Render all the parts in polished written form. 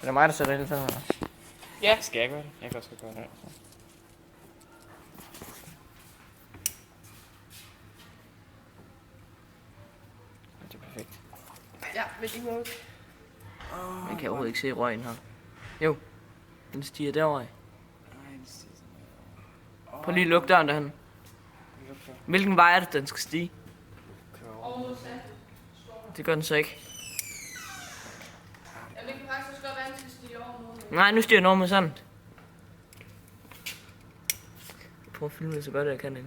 det mig, der sætter hele tiden? Ja. Skal jeg gøre det? Jeg kan også gøre det. Det er perfekt. Ja, med de måde. Man kan overhovedet ikke se røgen her. Jo, den stiger derovre. Prøv lige at lukke døren derhen. Hvilken vej er det, den skal stige? Det gør den så ikke. Jamen, det kan faktisk godt være, at den skal stige over noget. Nej, nu stiger den over med sandet. Jeg prøver at filme det så godt, jeg kan. Jeg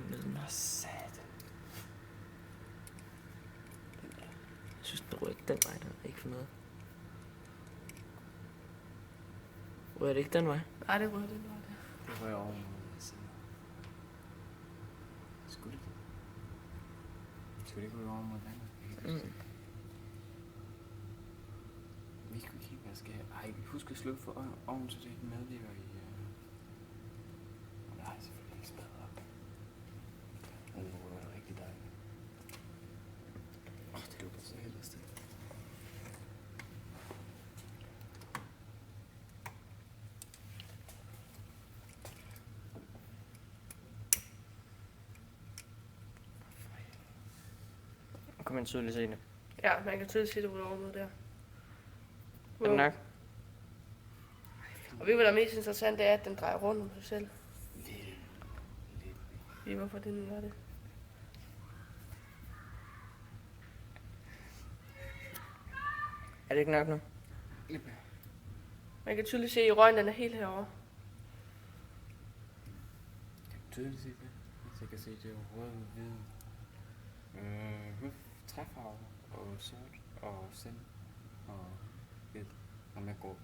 synes, den rører ikke den vej, der er ikke for noget. Rører det ikke den vej? Nej, det rører den vej der. Det rører over mod siden. Skulle det ikke røre over mod vandet? Vi skal kigge, hvad skal jeg... Ej, husk at slukke for ovnen, så det ikke medvirker i... Nej, selvfølgelig ikke spadet op. Det er rigtig dejligt. Det lukker så helvede stille. Kan man tydeligt se det? Ja, man kan tydeligt se, at det rører over noget der. Er det nok? Og ved du, hvad der er mest interessant, det er, at den drejer rundt om sig selv. Ved hvorfor den gør det? Er det ikke nok nu? Man kan tydeligt se, at røgen den er helt herovre. Kan du tydeligt se det? Så jeg kan se, det er rød, hvid, træfarve og sort og sand og hvid og med grå.